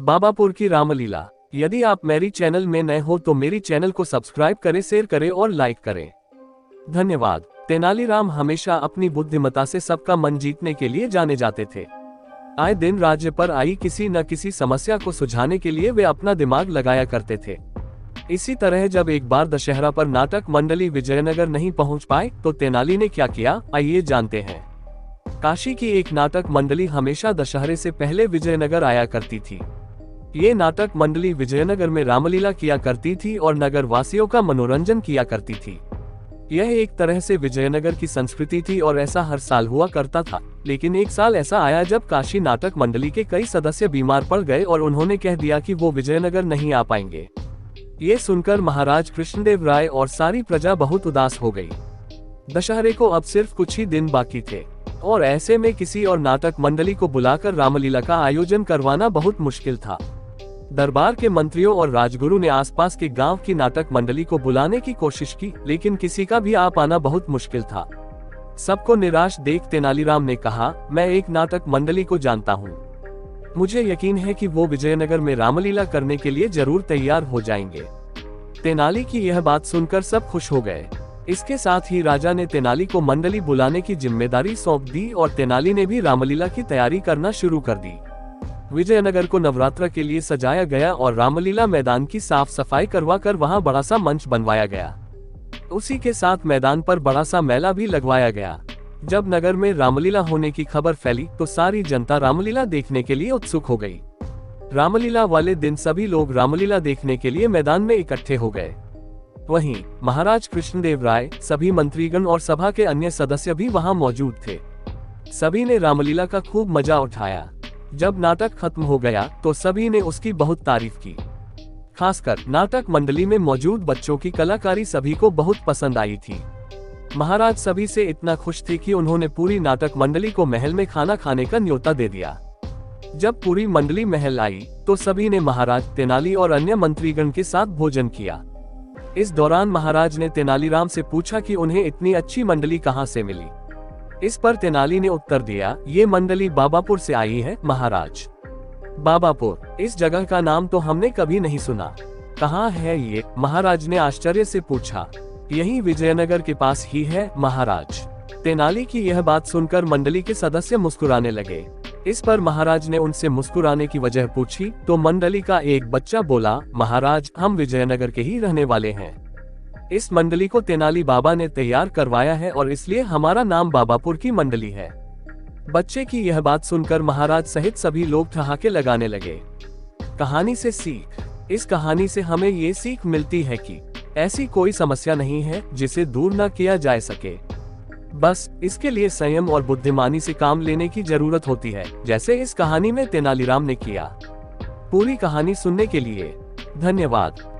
बाबापुर की रामलीला। यदि आप मेरी चैनल में नए हो तो मेरी चैनल को सब्सक्राइब करें, शेयर करें और लाइक करें। धन्यवाद। तेनालीराम हमेशा अपनी बुद्धिमत्ता से सबका मन जीतने के लिए जाने जाते थे। आए दिन राज्य पर आई किसी न किसी समस्या को सुलझाने के लिए वे अपना दिमाग लगाया करते थे। इसी तरह जब एक बार दशहरा पर नाटक मंडली विजयनगर नहीं पहुंच पाए तो तेनाली ने क्या किया, आइए जानते हैं। काशी की एक नाटक मंडली हमेशा दशहरे से पहले विजयनगर आया करती थी। ये नाटक मंडली विजयनगर में रामलीला किया करती थी और नगर वासियों का मनोरंजन किया करती थी। यह एक तरह से विजयनगर की संस्कृति थी और ऐसा हर साल हुआ करता था। लेकिन एक साल ऐसा आया जब काशी नाटक मंडली के कई सदस्य बीमार पड़ गए और उन्होंने कह दिया कि वो विजयनगर नहीं आ पाएंगे। ये सुनकर महाराज कृष्णदेव राय और सारी प्रजा बहुत उदास हो गई। दशहरे को अब सिर्फ कुछ ही दिन बाकी थे और ऐसे में किसी और नाटक मंडली को बुलाकर रामलीला का आयोजन करवाना बहुत मुश्किल था। दरबार के मंत्रियों और राजगुरु ने आसपास के गांव की नाटक मंडली को बुलाने की कोशिश की, लेकिन किसी का भी आ पाना बहुत मुश्किल था। सबको निराश देख तेनालीराम ने कहा, मैं एक नाटक मंडली को जानता हूँ। मुझे यकीन है कि वो विजयनगर में रामलीला करने के लिए जरूर तैयार हो जाएंगे। तेनाली की यह बात सुनकर सब खुश हो गए। इसके साथ ही राजा ने तेनाली को मंडली बुलाने की जिम्मेदारी सौंप दी और तेनाली ने भी रामलीला की तैयारी करना शुरू कर दी। विजयनगर को नवरात्र के लिए सजाया गया और रामलीला मैदान की साफ सफाई करवाकर वहां बड़ा सा मंच बनवाया गया। उसी के साथ मैदान पर बड़ा सा मेला भी लगवाया गया। जब नगर में रामलीला होने की खबर फैली तो सारी जनता रामलीला देखने के लिए उत्सुक हो गई। रामलीला वाले दिन सभी लोग रामलीला देखने के लिए मैदान में इकट्ठे हो गए। वहीं महाराज कृष्णदेव राय, सभी मंत्रीगण और सभा के अन्य सदस्य भी वहां मौजूद थे। सभी ने रामलीला का खूब मजा उठाया। जब नाटक खत्म हो गया तो सभी ने उसकी बहुत तारीफ की। खासकर नाटक मंडली में मौजूद बच्चों की कलाकारी सभी को बहुत पसंद आई थी। महाराज सभी से इतना खुश थे कि उन्होंने पूरी नाटक मंडली को महल में खाना खाने का न्योता दे दिया। जब पूरी मंडली महल आई तो सभी ने महाराज, तेनाली और अन्य मंत्रीगण के साथ भोजन किया। इस दौरान महाराज ने तेनालीराम से पूछा कि उन्हें इतनी अच्छी मंडली कहां से मिली। इस पर तेनाली ने उत्तर दिया, ये मंडली बाबापुर से आई है महाराज। बाबापुर, इस जगह का नाम तो हमने कभी नहीं सुना। कहाँ है ये? महाराज ने आश्चर्य से पूछा। यही विजयनगर के पास ही है महाराज। तेनाली की यह बात सुनकर मंडली के सदस्य मुस्कुराने लगे। इस पर महाराज ने उनसे मुस्कुराने की वजह पूछी तो मंडली का एक बच्चा बोला, महाराज हम विजयनगर के ही रहने वाले हैं। इस मंडली को तेनाली बाबा ने तैयार करवाया है और इसलिए हमारा नाम बाबापुर की मंडली है। बच्चे की यह बात सुनकर महाराज सहित सभी लोग ठहाके लगाने लगे। कहानी से सीख। इस कहानी से हमें ये सीख मिलती है कि ऐसी कोई समस्या नहीं है जिसे दूर न किया जा सके। बस इसके लिए संयम और बुद्धिमानी से काम लेने की जरूरत होती है, जैसे इस कहानी में तेनालीराम ने किया। पूरी कहानी सुनने के लिए धन्यवाद।